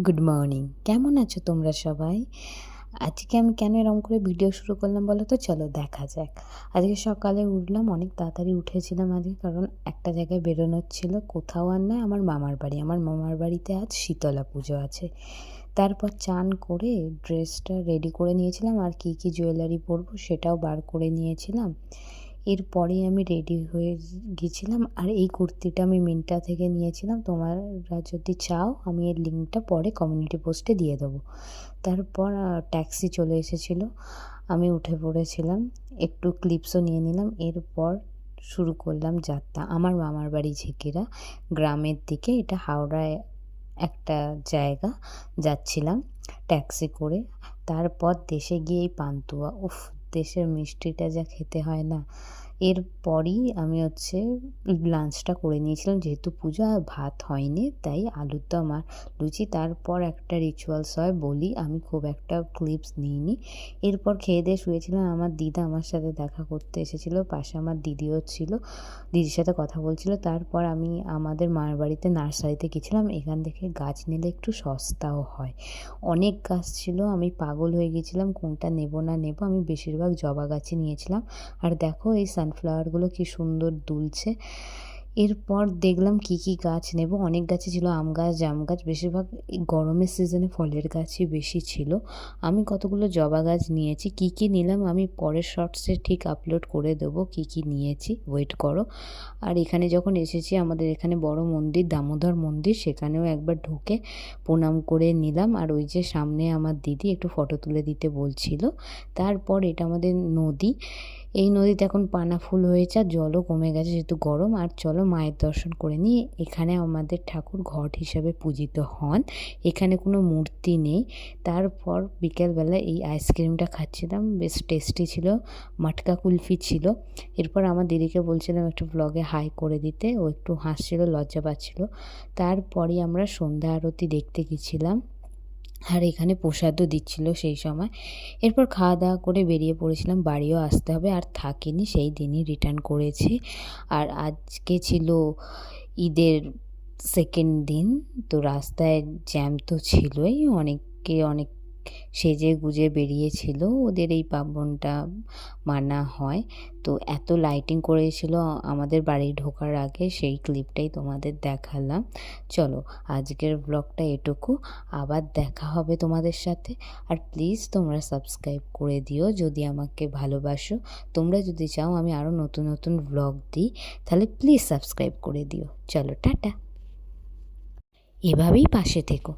Good morning. কেমন আছো তোমরা সবাই? আজকে আমি কেন এরকম করে ভিডিও শুরু করলাম বলো তো? চলো দেখা যাক। আজকে সকালে উঠলাম, অনেক তাড়াতাড়ি উঠেছিলাম আজকে, কারণ একটা জায়গায় বেরোনোর ছিল, কোথাও আর নয়, আমার মামার বাড়ি। আমার মামার বাড়িতে আজ শীতলা পুজো আছে। তারপর চান করে ড্রেসটা রেডি করে নিয়েছিলাম, আর কী কী জুয়েলারি পরবো সেটাও বার করে নিয়েছিলাম। এরপরেই আমি রেডি হয়ে গেছিলাম, আর এই কুর্তিটা আমি মিন্ত্রা থেকে নিয়েছিলাম। তোমরা যদি চাও আমি এর লিঙ্কটা পরে কমিউনিটি পোস্টে দিয়ে দেবো। তারপর ট্যাক্সি চলে এসেছিলো, আমি উঠে পড়েছিলাম, একটু ক্লিপসও নিয়ে নিলাম। এরপর শুরু করলাম যাত্রা। আমার মামার বাড়ি ঝিকিরা, গ্রামের দিকে। এটা হাওড়ায় একটা জায়গা, যাচ্ছিলাম ট্যাক্সি করে। তারপর দেশে গিয়ে এই পান্তুয়া, উফ, দেশের মিষ্টিটা যা খেতে হয় না। এরপরই আমি লাঞ্চটা করে নিয়েছিলাম, যেহেতু পুজো আর ভাত হয়নি, তাই আলুর দম আর লুচি। তারপর একটা রিচুয়ালস হয় বলি, আমি খুব একটা ক্লিপস নিইনি। এরপর খেয়ে দিয়ে শুয়েছিলাম। আমার দিদা আমার সাথে দেখা করতে এসেছিলো, পাশে আমার দিদিও ছিল, দিদির সাথে কথা বলছিল। তারপর আমি আমাদের মার বাড়িতে নার্সারিতে গেছিলাম, এখান থেকে গাছ নিলে একটু সস্তাও হয়। অনেক গাছ ছিল, আমি পাগল হয়ে গেছিলাম কোনটা নেব না নেব। আমি বেশিরভাগ জবা গাছই নিয়েছিলাম। আর দেখো এই সানফ্লাওয়ারগুলো কি সুন্দর দুলছে। এরপর দেখলাম কি কি গাছ নেব। অনেক গাছই ছিল, আম গাছ, জাম গাছ, বেশিরভাগ এই গরমের সিজনে ফলের গাছই বেশি ছিল। আমি কতগুলো জবা গাছ নিয়েছি। কি কি নিলাম আমি পরের শর্টসে ঠিক আপলোড করে দেবো, কি কি নিয়েছি, ওয়েট করো। আর এখানে যখন এসেছি, আমাদের এখানে বড় মন্দির, দামোদর মন্দির, সেখানেও একবার ঢুকে প্রণাম করে নিলাম। আর ওই যে সামনে আমার দিদি একটু ফটো তুলে দিতে বলছিল। তারপর এটা আমাদের নদী, এই নদীতে এখন পানা ফুল হয়েছে আর জলও কমে গেছে যেহেতু গরম। আর চলো মায়ের দর্শন করে নিই। এখানে আমাদের ঠাকুর ঘট হিসাবে পূজিত হন, এখানে কোনো মূর্তি নেই। তারপর বিকেলবেলা এই আইসক্রিমটা খাচ্ছিলাম, বেশ টেস্টি ছিল, মাটকা কুলফি ছিল। এরপর আমার দিদিকে বলছিলাম একটু ব্লগে হাই করে দিতে, ও একটু হাসছিল, লজ্জা পাচ্ছিল। তারপরে আমরা সন্ধ্যা আরতি দেখতে গেছিলাম, আর এখানে প্রসাদও দিচ্ছিল সেই সময়। এরপর খাওয়া দাওয়া করে বেরিয়ে পড়েছিলাম, বাড়িও আসতে হবে, আর থাকিনি, সেই দিনই রিটার্ন করেছি। আর আজকে ছিল ঈদের সেকেন্ড দিন, তো রাস্তায় জ্যাম তো ছিলই, অনেকে অনেক সেজে গুজে বেরিয়েছিল, ওদের এই পার্বণটা মানা হয়। তো এত লাইটিং করেছিল আমাদের বাড়ি ঢোকার আগে, সেই ক্লিপটাই তোমাদের দেখালাম। চলো আজকের ব্লগটা এটুকু, আবার দেখা হবে তোমাদের সাথে। আর প্লিজ তোমরা সাবস্ক্রাইব করে দিও যদি আমাকে ভালোবাসো। তোমরা যদি চাও আমি আরও নতুন নতুন ব্লগ দিই, তাহলে প্লিজ সাবস্ক্রাইব করে দিও। চলো টাটা, এভাবেই পাশে থেকো।